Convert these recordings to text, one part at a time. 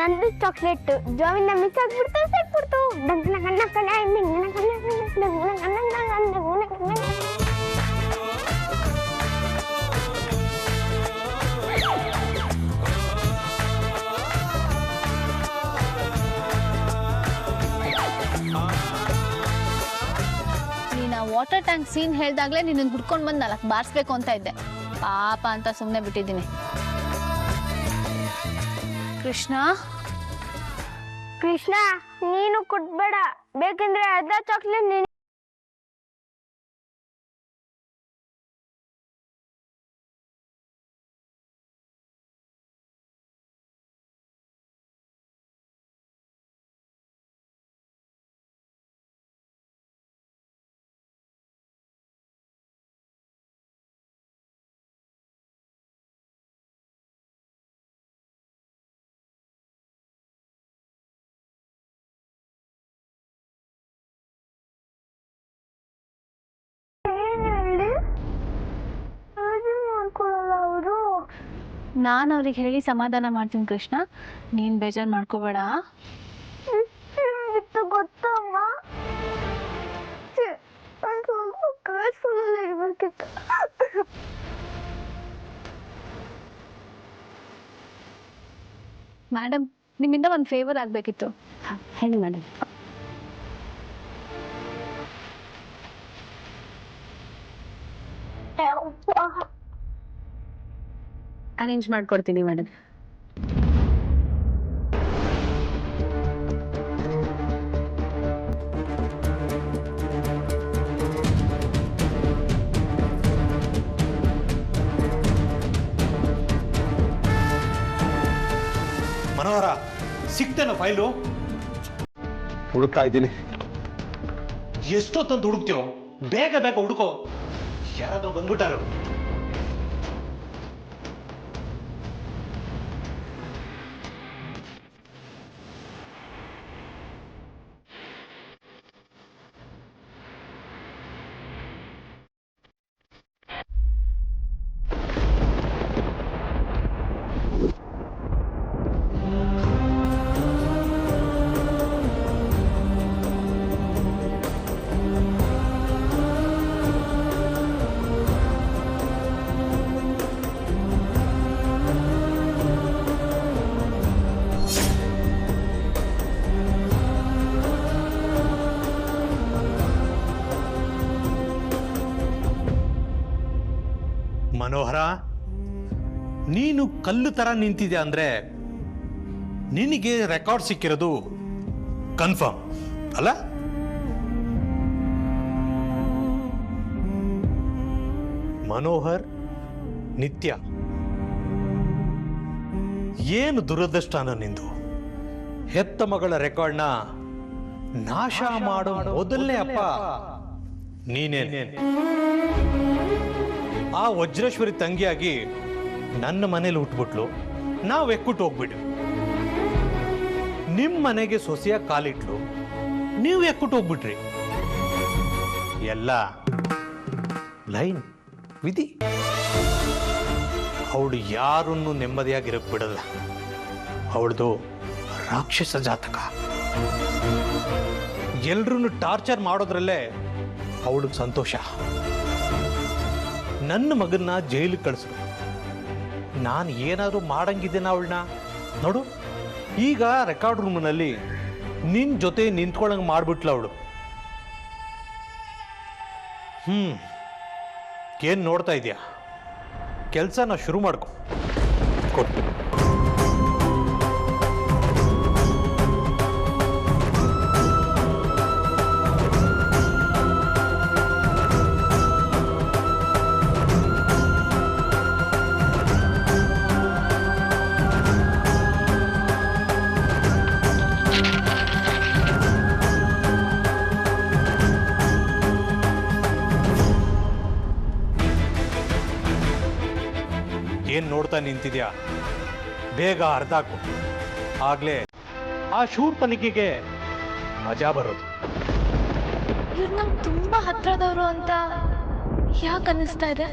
ನಂದು chocolate ಜಾವಿಂದ miss ಆಗ್ಬಿಡ್ತು ಸಿಕ್ಬಿಡ್ತು. ನೀನು ಆ ವಾಟರ್ ಟ್ಯಾಂಕ್ ಸೀನ್ ಹೇಳ್ದಾಗ್ಲೇ ನಿನ್ನ ಹುಡ್ಕೊಂಡು ಬಂದು 4 ಬಾರಿಸ್ಬೇಕು ಅಂತ ಇದ್ದೆ. ಪಾಪ ಅಂತ ಸುಮ್ಮನೆ ಬಿಟ್ಟಿದ್ದೀನಿ. ಕೃಷ್ಣ ಕೃಷ್ಣ ನೀನು ಕೊಡ್ಬೇಡ, ಬೇಕಂದ್ರೆ ಅರ್ಧ ಚಾಕ್ಲೇಟ್ ನೀನು. ನಾನು ಅವ್ರಿಗೆ ಹೇಳಿ ಸಮಾಧಾನ ಮಾಡ್ತೀನಿ ಕೃಷ್ಣ, ನೀನು ಬೇಜಾರು ಮಾಡ್ಕೋಬೇಡ. ಗೊತ್ತಮ್ಮ, ಇರ್ಬೇಕಿತ್ತು. ಮೇಡಮ್, ನಿಮ್ಮಿಂದ ಒಂದು ಫೇವರ್ ಆಗಬೇಕಿತ್ತು. ಹೇಳಿ ಮೇಡಮ್. ಅರೇಂಜ್ ಮಾಡ್ಕೊಡ್ತೀನಿ ಮೇಡಮ್. ಮನೋಹರ, ಸಿಕ್ತೇನೋ ಫೈಲು? ಹುಡುಕ್ತಾ ಇದ್ದೀನಿ. ಎಷ್ಟೊತ್ತಂತ ಹುಡುಕ್ತೀವೋ? ಬೇಗ ಬೇಗ ಹುಡುಕೋ, ಯಾರಾದ್ರೂ ಬಂದ್ಬಿಟ್ಟಾರು. ಮನೋಹರ, ನೀನು ಕಲ್ಲು ತರ ನಿಂತಿದ್ಯಾ ಅಂದ್ರೆ ನಿನಗೆ ರೆಕಾರ್ಡ್ ಸಿಕ್ಕಿರೋದು ಕನ್ಫರ್ಮ್ ಅಲ್ಲ? ಮನೋಹರ್, ನಿತ್ಯ, ಏನು ದುರದೃಷ್ಟನ ನಿಂದು. ಹೆತ್ತ ಮಗಳ ರೆಕಾರ್ಡ್ನ ನಾಶ ಮಾಡೋ ಮೊದಲನೇ ಅಪ್ಪ ನೀನೇನೆ. ಆ ವಜ್ರೇಶ್ವರಿ ತಂಗಿಯಾಗಿ ನನ್ನ ಮನೇಲಿ ಹುಟ್ಬಿಟ್ಲು, ನಾವು ಎಕ್ಕುಟ್ಟು ಹೋಗ್ಬಿಟ್ವಿ. ನಿಮ್ಮ ಮನೆಗೆ ಸೊಸೆಯ ಕಾಲಿಟ್ಲು, ನೀವು ಎಕ್ಕುಟ್ಟು ಹೋಗ್ಬಿಟ್ರಿ. ಎಲ್ಲ ಲೈನ್ ವಿಧಿ. ಅವಳು ಯಾರನ್ನು ನೆಮ್ಮದಿಯಾಗಿರಕ್ ಬಿಡಲ್ಲ. ಅವಳದು ರಾಕ್ಷಸ ಜಾತಕ. ಎಲ್ರನ್ನು ಟಾರ್ಚರ್ ಮಾಡೋದ್ರಲ್ಲೇ ಅವಳಿಗೆ ಸಂತೋಷ. ನನ್ನ ಮಗನ್ನ ಜೈಲಿಗೆ ಕಳಿಸು. ನಾನು ಏನಾದರೂ ಮಾಡಂಗಿದ್ದೇನೆ ಅವಳನ್ನ? ನೋಡು, ಈಗ ರೆಕಾರ್ಡ್ ರೂಮ್ನಲ್ಲಿ ನಿನ್ನ ಜೊತೆ ನಿಂತ್ಕೊಳ್ಳಂಗೆ ಮಾಡ್ಬಿಟ್ಲ ಅವಳು. ಏನು ನೋಡ್ತಾ ಇದೆಯಾ? ಕೆಲಸನ ಶುರು ಮಾಡ್ಕೊ. ಕೊಟ್ಟು ಏನ್ ನೋಡ್ತಾ ನಿಂತಿದ್ಯಾ? ಬೇಗ ಅರ್ಧಾಕು, ಆಗ್ಲೇ ಆ ಶೂರ್ ತನಿಖೆಗೆ ಮಜಾ ಬರೋದು. ಇವ್ರು ನಮ್ಗೆ ತುಂಬಾ ಹತ್ರದವರು ಅಂತ ಯಾಕೆ ಅನ್ನಿಸ್ತಾ ಇದೆ?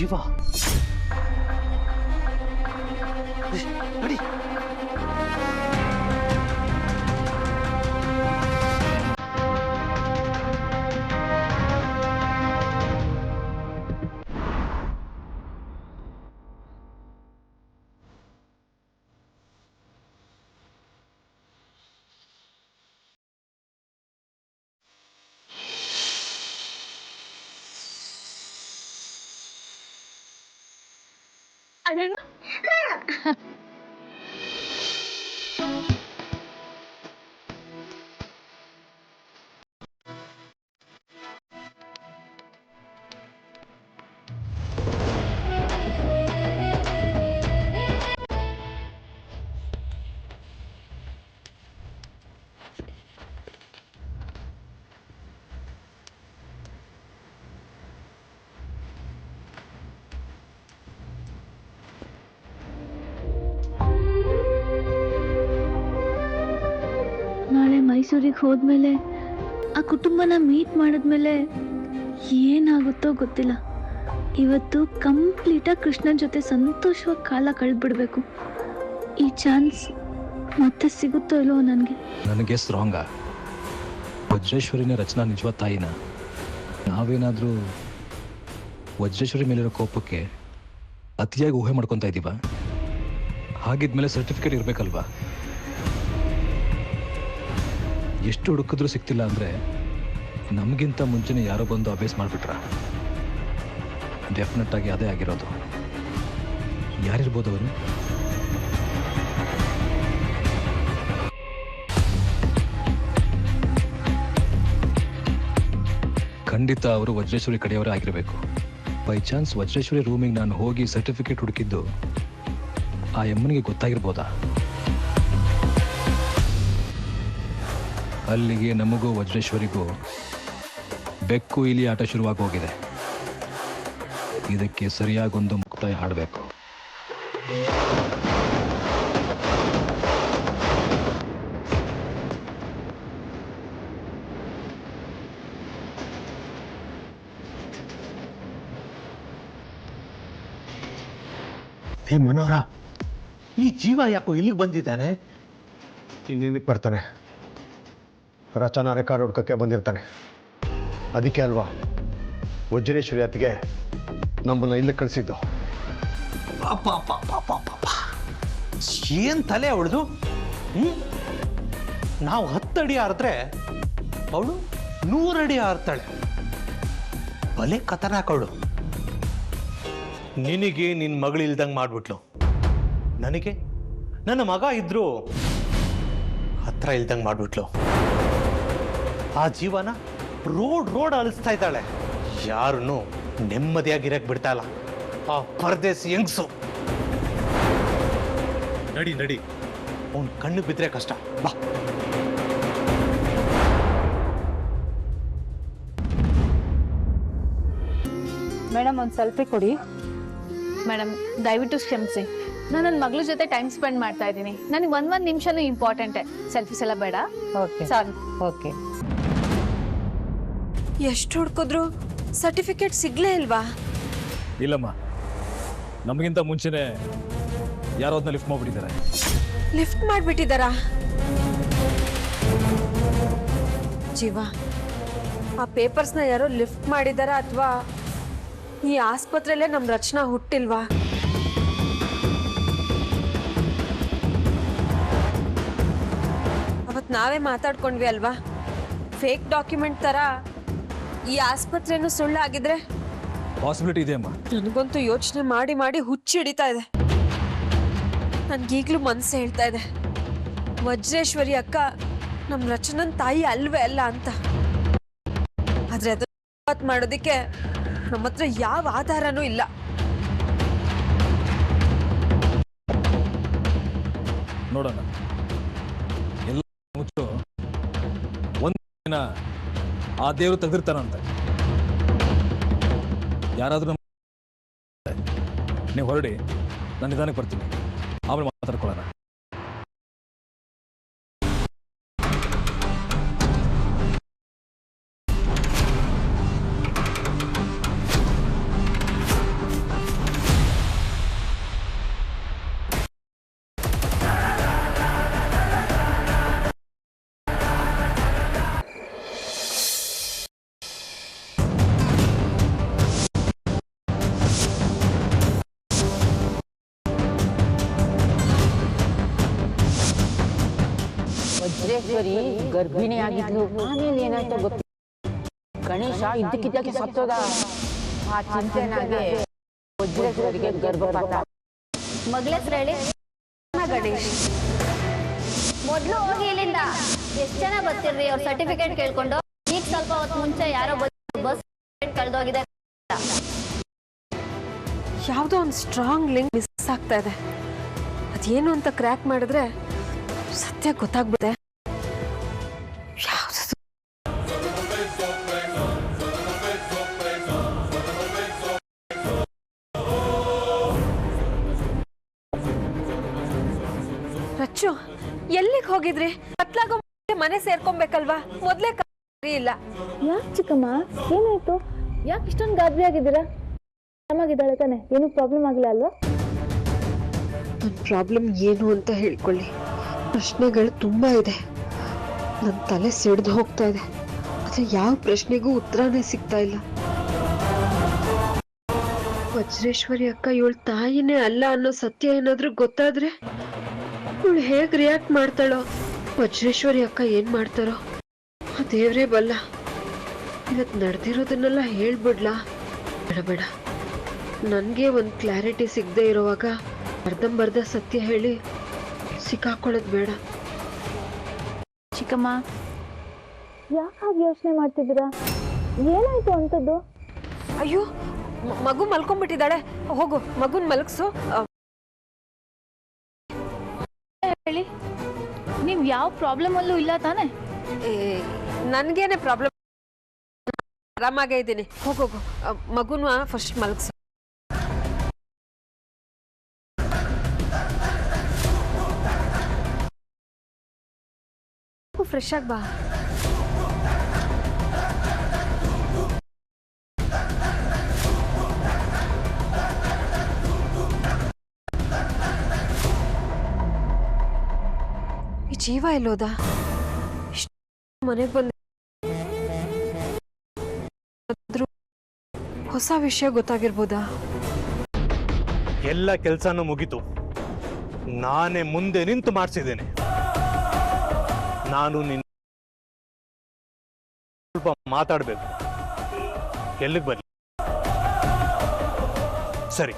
ಜೀವ ನಡಿ. ನಾಳೆ ಮೈಸೂರಿಗೆ ಹೋದ್ಮೇಲೆ ಆ ಕುಟುಂಬನ ಮೀಟ್ ಮಾಡಿದ್ಮೇಲೆ ಏನಾಗುತ್ತೋ ಗೊತ್ತಿಲ್ಲ. ಇವತ್ತು ಕಂಪ್ಲೀಟಾಗಿ ಕೃಷ್ಣನ್ ಜೊತೆ ಸಂತೋಷವಾಗಿ ಕಾಲ ಕಳೆದ್ಬಿಡ್ಬೇಕು. ಈ ಚಾನ್ಸ್ ಮತ್ತೆ ಸಿಗುತ್ತೋ ಇಲ್ವೋ ನನಗೆ. ನನಗೆ ಸ್ಟ್ರಾಂಗ ವಜ್ರೇಶ್ವರಿನ ರಚನಾ ನಿಜವಾದ ತಾಯಿನ. ನಾವೇನಾದರೂ ವಜ್ರೇಶ್ವರಿ ಮೇಲಿರೋ ಕೋಪಕ್ಕೆ ಅತಿಯಾಗಿ ಊಹೆ ಮಾಡ್ಕೊತಾ ಇದ್ದೀವ? ಹಾಗಿದ್ಮೇಲೆ ಸರ್ಟಿಫಿಕೇಟ್ ಇರಬೇಕಲ್ವಾ? ಎಷ್ಟು ಹುಡುಕಿದ್ರೂ ಸಿಗ್ತಿಲ್ಲ ಅಂದರೆ ನಮಗಿಂತ ಮುಂಚೆನೇ ಯಾರೋ ಬಂದು ಅಭ್ಯಾಸ ಮಾಡಿಬಿಟ್ರ? ಡೆಫಿನೆಟ್ ಆಗಿ ಅದೇ ಆಗಿರೋದು. ಯಾರಿರ್ಬೋದು ಅವರು? ಖಂಡಿತ ಅವರು ವಜ್ರೇಶ್ವರಿ ಕಡೆಯವರೇ ಆಗಿರಬೇಕು. ಬೈ ಚಾನ್ಸ್ ವಜ್ರೇಶ್ವರಿ ರೂಮಿಗೆ ನಾನು ಹೋಗಿ ಸರ್ಟಿಫಿಕೇಟ್ ಹುಡುಕಿದ್ದು ಆ ಎಮ್ಮನಿಗೆ ಗೊತ್ತಾಗಿರ್ಬೋದಾ? ಅಲ್ಲಿಗೆ ನಮಗೂ ವಜ್ರೇಶ್ವರಿಗೂ ಬೆಕ್ಕು ಇಲಿ ಆಟ ಶುರುವಾಗಿ ಹೋಗಿದೆ. ಇದಕ್ಕೆ ಸರಿಯಾಗೊಂದು ಮುಕ್ತಾಯ ಹಾಡಬೇಕು. ಏ ಮನೋಹರ, ಈ ಜೀವ ಯಾಕೋ ಇಲ್ಲಿಗೆ ಬಂದಿದ್ದಾನೆ? ಇನ್ನಿಂದಕ್ಕೆ ಬರ್ತಾನೆ. ರಚನಾ ರೆಕಾರ್ಡ್ ಹುಡ್ಕಕ್ಕೆ ಬಂದಿರ್ತಾನೆ. ಅದಕ್ಕೆ ಅಲ್ವಾ ವಜ್ರೇಶ್ವರಿ ಅತ್ತಿಗೆ ನಮ್ಮನ್ನ ಇಲ್ಲಿ ಕಳಿಸಿದ್ದು. ಏನ್ ತಲೆ ಅವಳದು? ನಾವು 10 ಅಡಿ ಹಾರಿದ್ರೆ ಅವಳು 100 ಅಡಿ ಹಾರ್ತಾಳೆ. ಭಲೆ ಖತರ್ನಾಕ್ ಅವಳು. ನಿನಗೆ ನಿನ್ನ ಮಗಳು ಇಲ್ದಂಗೆ ಮಾಡ್ಬಿಟ್ಲು. ನನಗೆ ನನ್ನ ಮಗ ಇದ್ರು ಹತ್ರ ಇಲ್ದಂಗೆ ಮಾಡ್ಬಿಟ್ಲು. ಆ ಜೀವನ ರೋಡ್ ಅಲಿಸ್ತಾ ಇದ್ದಾಳೆ. ಯಾರನ್ನು ನೆಮ್ಮದಿಯಾಗಿರಕ್ ಬಿಡ್ತಾ ಇಲ್ಲ ಆ ಪರದೇಸಿ ಹೆಂಗ್ಸು. ನಡಿ ಅವನ್ ಕಣ್ಣು ಬಿದ್ರೆ ಕಷ್ಟ. ಬಾ. ಮೇಡಮ್ ಒಂದು ಸೆಲ್ಫಿ ಕೊಡಿ. ಮೇಡಮ್ ದಯವಿಟ್ಟು ಕ್ಷಮಿಸಿ, ನಾನು ನನ್ನ ಮಗಳ ಜೊತೆ ಟೈಮ್ ಸ್ಪೆಂಡ್ ಮಾಡ್ತಾ ಇದ್ದೀನಿ. ನನಗೆ ಒಂದ್ ನಿಮಿಷನೂ ಇಂಪಾರ್ಟೆಂಟೇ. ಸೆಲ್ಫೀಸ್ ಎಲ್ಲ ಬೇಡ. Okay sorry. ಓಕೆ. ಎಷ್ಟು ಹುಡ್ಕಿದ್ರು ಸರ್ಟಿಫಿಕೇಟ್ ಸಿಗ್ಲೇ ಇಲ್ವಾ? ಇಲ್ಲಮ್ಮ, ನಮಗಿಂತ ಮುಂಚೆನೆ ಯಾರೋ ಅದನ್ನ ಲಿಫ್ಟ್ ಮಾಡ್ಬಿಟ್ಟಿದ್ದಾರೆ. ಲಿಫ್ಟ್ ಮಾಡ್ಬಿಟ್ಟಿದಾರಾ? ಜೀವ, ಆ ಪೇಪರ್ಸ್ನ ಯಾರೋ ಲಿಫ್ಟ್ ಮಾಡಿದಾರ ಅಥವಾ ಈ ಆಸ್ಪತ್ರೆಯಲ್ಲೇ ನಮ್ಮ ರಚನಾ ಹುಟ್ಟಿಲ್ವಾ? ಅವತ್ತು ನಾವೇ ಮಾತಾಡ್ಕೊಂಡ್ವಿ ಅಲ್ವಾ, ಫೇಕ್ ಡಾಕ್ಯುಮೆಂಟ್ ತರ ಈ ಆಸ್ಪತ್ರೆನೂ ಸುಳ್ಳಾಗಿದ್ರೆ? ಪಾಸಿಬಿಲಿಟಿ ಇದೆ ಅಮ್ಮ. ನನಗಂತೂ ಯೋಚನೆ ಮಾಡಿ ಮಾಡಿ ಹುಚ್ಚು ಹಿಡಿತಾ ಇದೆ. ನನ್ಗೀಗ್ಲೂ ಮನಸ್ಸು ಹೇಳ್ತಾ ಇದೆ, ವಜ್ರೇಶ್ವರಿ ಅಕ್ಕ ನಮ್ಮ ರಚನನ್ ತಾಯಿ ಅಲ್ವೇ ಅಲ್ಲ ಅಂತ. ಆದ್ರೆ ಅದು ಮಾಡೋದಿಕ್ಕೆ ನಮ್ಮ ಹತ್ರ ಯಾವ ಆಧಾರನೂ ಇಲ್ಲ. ನೋಡೋಣ. ಎಲ್ಲ ಮುಚ್ಚು ಒಂದಿನ ಆ ದೇವರು ತೆಗೆದಿರ್ತಾನಂತೆ. ಯಾರಾದ್ರೂ ನೀವು ಹೊರಡಿ, ನಾನು ನಿಧಾನಕ್ಕೆ ಬರ್ತೀನಿ, ಆಮೇಲೆ ಮಾತಾಡ್ಕೊಳ್ಳೋಣ. ವಜ್ರೇಶ್ವರಿ ಗರ್ಭಿಣಿ ಆಗಿದ್ಲು. ಆಮೇಲೆ ಏನಾಯ್ತೋ ಗೊತ್ತಿಲ್ಲ. ಗಣೇಶ ಇದ್ದಕ್ಕಿದ್ದಾಗೆ ಸತ್ತೋದ. ಆ ಚಿಂತೆನಾಗೆ ವಜ್ರೇಶ್ವರಿಗೆ ಗರ್ಭಪಾತ. ಮಗಳ ಹೆಸರು ಹೇಳಿ. ಗಣೇಶ್. ಮೊದ್ಲು ಹೋಗಿ ಇಲ್ಲಿಂದ. ಎಷ್ಟ್ ಜನ ಬರ್ತಿರ್ರಿ ಅವ್ರ ಸರ್ಟಿಫಿಕೇಟ್ ಕೇಳ್ಕೊಂಡು. ಈಗ ಸ್ವಲ್ಪ ಹೊತ್ತು ಮುಂಚೆ ಯಾರೋ ಬಸ್ ಕಳ್ದೋಗಿದೆ. ಯಾವುದೋ ಒಂದು ಸ್ಟ್ರಾಂಗ್ ಲಿಂಕ್ ಮಿಸ್ ಆಗ್ತಾ ಇದೆ. ಅದೇನು ಅಂತ ಕ್ರ್ಯಾಕ್ ಮಾಡಿದ್ರೆ ಸತ್ಯ ಗೊತ್ತಾಗ್ಬಿಡುತ್ತೆ. ರಚ್ಚು, ಎಲ್ಲಿಗೆ ಹೋಗಿದ್ರಿ? ಕತ್ಲಾಗೋ ಮನೆ ಸೇರ್ಕೊಬೇಕಲ್ವಾ? ಮೊದ್ಲೇ ಇಲ್ಲ. ಯಾಕೆ ಚಿಕ್ಕಮ್ಮ, ಏನಾಯ್ತು? ಯಾಕೆ ಇಷ್ಟೊಂದು ಗಾಬರಿ ಆಗಿದ್ದೀರಾ? ಆರಾಮಾಗಿದ್ದಾಳೆ ತಾನೆ? ಏನೂ ಪ್ರಾಬ್ಲಮ್ ಆಗಿಲ್ಲ ಅಲ್ವಾ? ನನ್ನ ಪ್ರಾಬ್ಲಮ್ ಏನು ಅಂತ ಹೇಳ್ಕೊಳ್ಳಿ. ಪ್ರಶ್ನೆಗಳು ತುಂಬಾ ಇದೆ. ನನ್ನ ತಲೆ ಸಿಡ್ದು ಹೋಗ್ತಾ ಇದೆ. ಆದ್ರೆ ಯಾವ ಪ್ರಶ್ನೆಗೂ ಉತ್ತರನೇ ಸಿಗ್ತಾ ಇಲ್ಲ. ವಜ್ರೇಶ್ವರಿ ಅಕ್ಕ ಇವಳ ತಾಯಿನೇ ಅಲ್ಲ ಅನ್ನೋ ಸತ್ಯ ಏನಾದ್ರೂ ಗೊತ್ತಾದ್ರೆ ಇವಳು ಹೇಗ್ ರಿಯಾಕ್ಟ್ ಮಾಡ್ತಾಳೋ, ವಜ್ರೇಶ್ವರಿ ಅಕ್ಕ ಏನ್ ಮಾಡ್ತಾರೋ ಆ ದೇವ್ರೇ ಬಲ್ಲ. ಇವತ್ತು ನಡೆದಿರೋದನ್ನೆಲ್ಲ ಹೇಳ್ಬಿಡ್ಲಾ? ಬೇಡ ಬೇಡ, ನನಗೆ ಒಂದು ಕ್ಲಾರಿಟಿ ಸಿಗದೆ ಇರೋವಾಗ ಅರ್ಧಂಬರ್ಧ ಸತ್ಯ ಹೇಳಿ ಸಿಕ್ಕಾಕೊಳ್ಳೋದು ಬೇಡ. ಚಿಕ್ಕಮ್ಮ, ಯಾಕೆ ಹಾಗೆ ಯೋಚನೆ ಮಾಡ್ತಿದ್ದೀರಾ? ಏನಾಯ್ತು ಅಂತದ್ದು? ಅಯ್ಯೋ, ಮಗು ಮಲ್ಕೊಂಡ್ಬಿಟ್ಟಿದ್ದಾಳೆ. ಹೋಗು, ಮಗುನ್ ಮಲಗ್ಸು. ಹೇಳಿ, ನೀವು ಯಾವ ಪ್ರಾಬ್ಲಮ್ ಅಲ್ಲೂ ಇಲ್ಲ ತಾನೆ? ನನ್ಗೇನೆ ಪ್ರಾಬ್ಲಮ್. ಆರಾಮಾಗೇ ಇದ್ದೀನಿ. ಹೋಗೋಗು, ಮಗುನ ಫಸ್ಟ್ ಮಲಗ್ಸು. ಫ್ರೆಶ್ ಆಗಿ ಬಾ. ಈ ಜೀವ ಎಲ್ಲೋದ? ಮನೆಗೆ ಬಂದ ಹೊಸ ವಿಷಯ ಗೊತ್ತಾಗಿರ್ಬೋದಾ? ಎಲ್ಲ ಕೆಲಸನೂ ಮುಗೀತು. ನಾನೇ ಮುಂದೆ ನಿಂತು ಮಾಡಿಸಿದ್ದೇನೆ. ನಾನು ನಿನ್ನ ಸ್ವಲ್ಪ ಮಾತಾಡಬೇಕು. ಎಲ್ಲಿಗೆ ಬರಲಿ? ಸರಿ.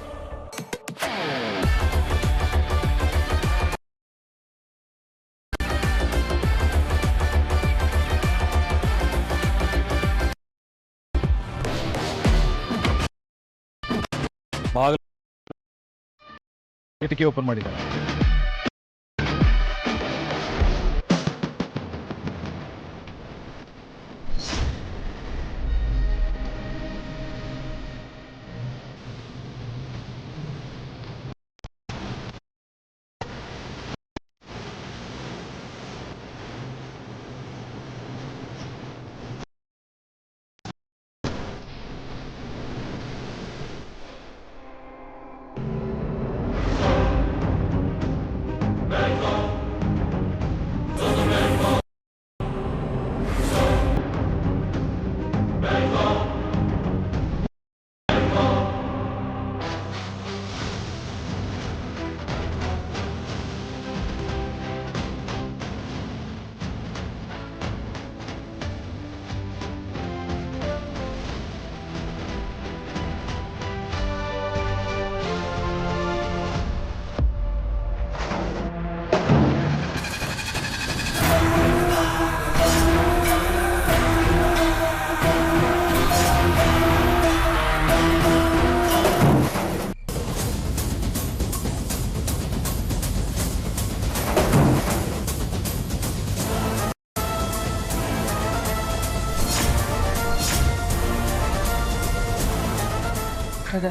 ಕಿಟಕಿ ಓಪನ್ ಮಾಡಿದ್ದಾರೆ. ಅದ